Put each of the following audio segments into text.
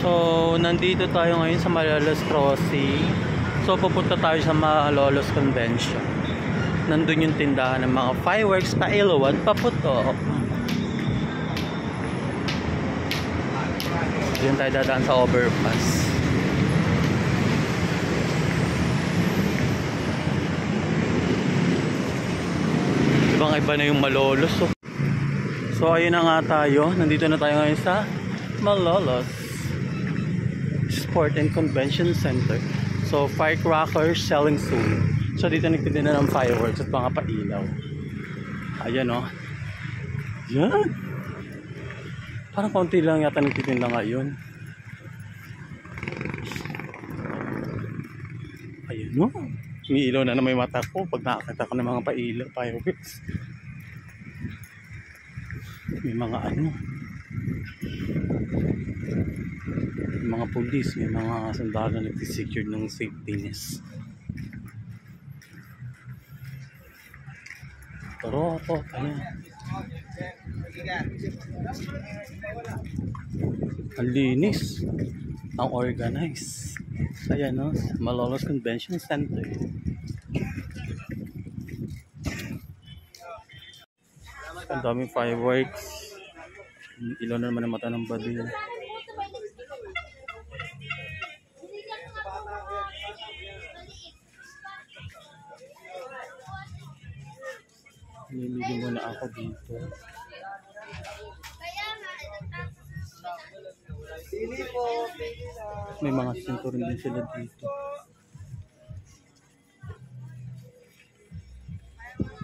So, nandito tayo ngayon sa Malolos Crossing. So, pupunta tayo sa Malolos Convention. Nandun yung tindahan ng mga fireworks pa Ilawan, paputok. Diyan tayo dadaan sa overpass. Ibang iba na yung Malolos. So, ayun na nga tayo. Nandito na tayo ngayon sa Malolos Sport and Convention Center. So, firecrackers selling soon. So, dito nagtitinda ng fireworks at mga pailaw. Ayan o. Yan. Parang konti lang yata nagtitinda ngayon. Ayan o. Umiilaw na may mata ko pag nakakita ko ng mga pailaw, fireworks. May mga ano, may mga police, may mga sundalo na nag-secure ng safetyness. Pero ako, ano, ang linis, ang organized. Ayan no, Malolos Convention Center. Ang daming fireworks. Ilaw na naman ang mata ng badil. Niligin muna ako dito. May mga sinturon din sila dito.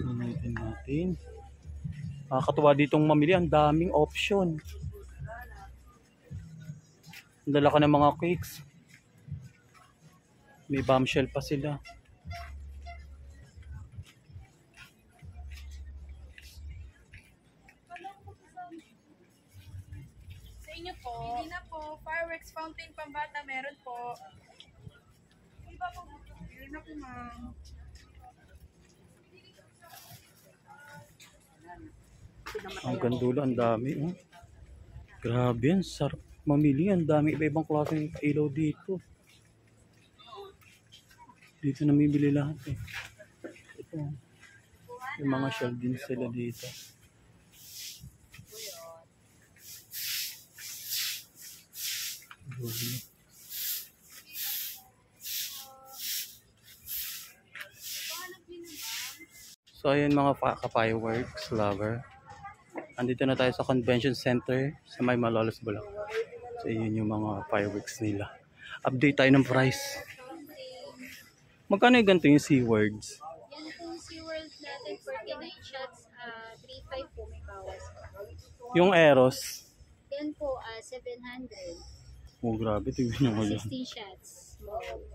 Ninitin natin. Nakakatuwa ditong mamili, ang daming option. Ang dala ka ng mga cakes. May bombshell pa sila. Sa inyo po, hindi na po, fireworks fountain pambata meron po. Iba po, hindi na po ma'am. Ang gandulo, ang dami. Oh. Grabe yan, sarap mamili. Ang dami iba-ibang klaseng ilaw dito. Dito namimili lahat eh. Ito. Yung mga shell din sila dito. So ayun mga ka-fireworks lover. Andito na tayo sa convention center sa may Malolos, Bulacan. So yun yung mga fireworks nila. Update tayo ng price. Magkano yung ganito yung SeaWorlds? Yan po SeaWorld natin, 49 shots, 3.5 po may bawas. Yung Eros? Yan po, 700. Oh grabe, tignan nyo yan. 16 shots. Wow.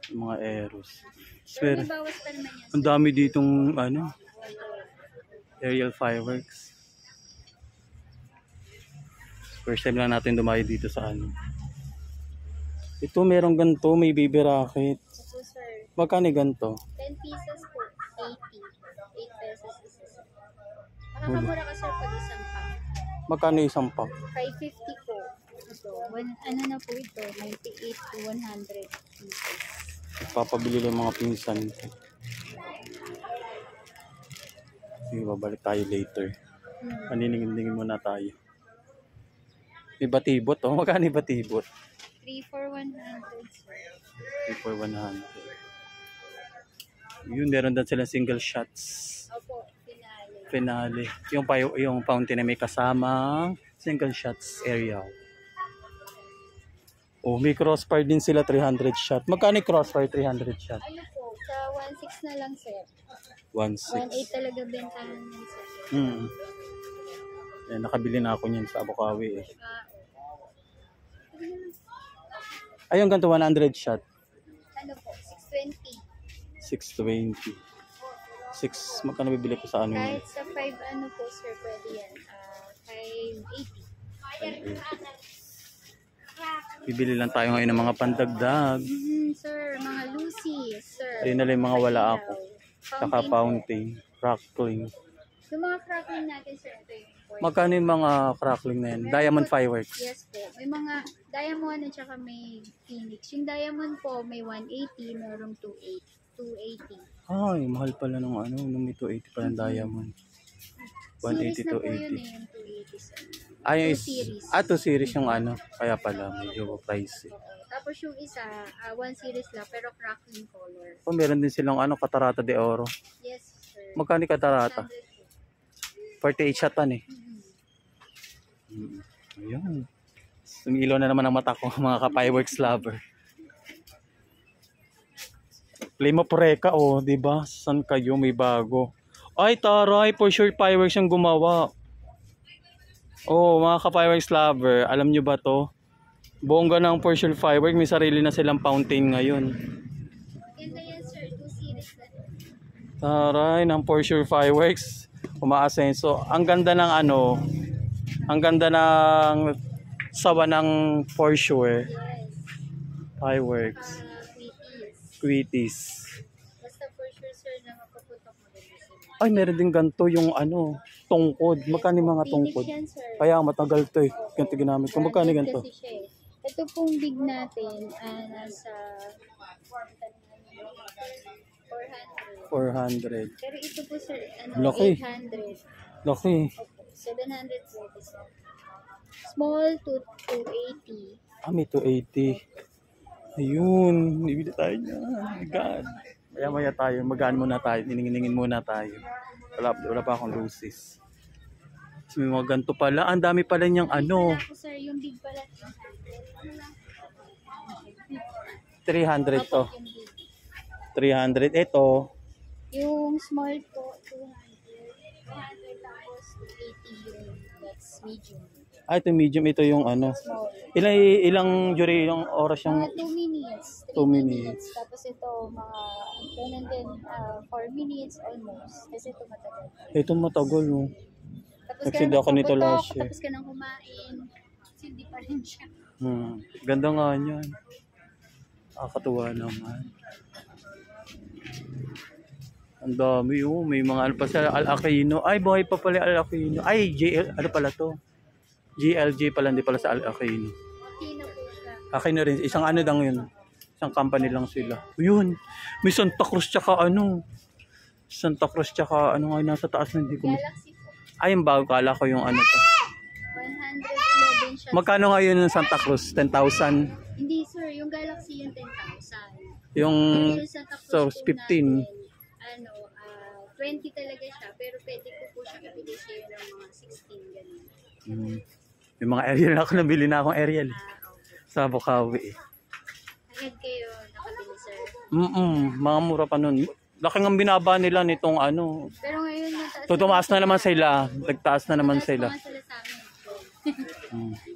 Yung mga Eros. Pero may bawas pa naman yan. Ang dami ditong ano, aerial fireworks. First time lang natin dumayo dito sa ano. Ito merong ganito, may baby rocket. Ito sir, Magkano ganito? 10 pieces po, 80. 8 pesos isa. Makakamura ka sir pag isang pack. Magkano isang pack? 550 po. Ito, ano na po ito, 98 to 100 pieces. Papabili lang mga pinsan ko. Sige, babalik tayo later. Paniningin-ningin muna tayo. May batibot, oh. Magkano yung batibot? 3 for 100 sir. 3 for 100. Yun, meron din silang single shots. Opo, finale. Finale. Yung fountain na may kasamang single shots area. Oh, may crossfire din sila 300 shot. Magkano yung crossfire 300 shot? Ano po, sa 1.6 na lang sir. 1.6. 1.8 talaga bentahan niyan sir. Eh, nakabili na ako niyan sa Abukawi eh. Ayun, ganito 100 shot. Ano po, 620. 620. 6, magkano bibili ko sa ano yun? Kahit sa 5 ano po sir, pwede yan. 580. Bibili lang tayo ngayon ng mga pandagdag. Sir, mga Lucy, sir. Ayun na lang yung mga wala ako. Saka fountain, crackling. Yung mga crackling natin sir, ito yung Magkano yung mga crackling na yan? Diamond fireworks. Yes po. May mga diamond at saka may phoenix. Yung diamond po may 180, merong 280. Ay, mahal pala nung ano, nung may 280 pala ng diamond. 180 Series na to po yun 80. eh, yung 280 sa Ay, yung Two series. 2 series yung ano, kaya pala medyo pricey. Tapos yung isa, 1 series lang pero crackling color. Oh, meron din silang ano, Catarata de Oro. Yes, sir. Magkano yung Catarata? 100 po. 48 shatan eh. Ayan. Sumilaw na naman ang mata ko, mga ka-fireworks lover. Play mo preka, oh, di ba? San kayo may bago? Ay, taray, for sure fireworks yung gumawa. Oh, mga ka-fireworks lover, alam nyo ba to? Bongga ng for sure fireworks, may sarili na silang fountain ngayon. Ganda yan, sir. 2 series na. Taray, ng for sure fireworks, umaasenso. Ang ganda ng ano, ang ganda ng sawa ng for sure Yes. fireworks. Quickies. Quitties. Basta for sure, sir, na makaputok maganda sila. Ay, meron din ganito yung ano, tungkod. Magkano yung mga tungkod? Phoenix yan, sir. Kaya matagal to eh. Ganito ginamit ko. Magkano Branded ganito? kasi siya eh. Ito pong big natin, nasa 400. 400. Pero ito po, sir, Laki. 800. Laki. Opo, 720, sir. Small to 280. Ah, may 280. Ayun. Bibili tayo niya. Oh my God. Maya-maya tayo. Magaan muna tayo. Niningin muna tayo. Wala pa akong lucis. May mga ganito pala. Ang dami pala niyang ano. Wala po, sir, yung big pala. 300 to. Opo, yung big. 300. Ito. Yung small po, 200. 200 tapos 280 yung that's medium. Ah, ito medium. Ito yung ano. Small. Ilang yung oras yung Mga 2 minutes. 2 minutes. Tapos ito, mga ganun din, 4 minutes almost. Kasi ito matagal. Ito matagal oh. Tapos Nagsinda ako nito last year. Tapos ka nang kumain. Kasi hindi pa rin siya. Ganda nga niyan. Nakakatuwa naman. Ang dami oh. May mga ano pa sa Al-Aquino. Ay, buhay pa pala Al-Aquino. Ay, ano pala to? GLG pala, hindi pala sa Al-Aquino. Okay na po siya. Aquino rin. Isang ano lang yun. Isang company lang sila. Yun. May Santa Cruz tsaka ano. Santa Cruz tsaka ano nga nasa taas na hindi ko. Galaxy po. Ay, yung bago. Kala ko yung ano to. 111 siya. Magkano ngayon yung Santa Cruz? 10,000? Hindi sir, yung Galaxy yung 10,000. Yung Pero yung Santa Cruz so, po 15. natin, 20 talaga siya. Pero pwede ko po siya ibigay sa'yo ng mga 16 ganun. Yung mga aerial ako, nabili na akong aerial. Okay. Sa Bukawi. Agad kayo nakabili sir. Mga mura pa nun. Laking ang binaba nila nitong ano. Pero ngayon nataas Tutumaas na naman sila. Nagtaas na naman Mataas sila. pa nga sila sa amin.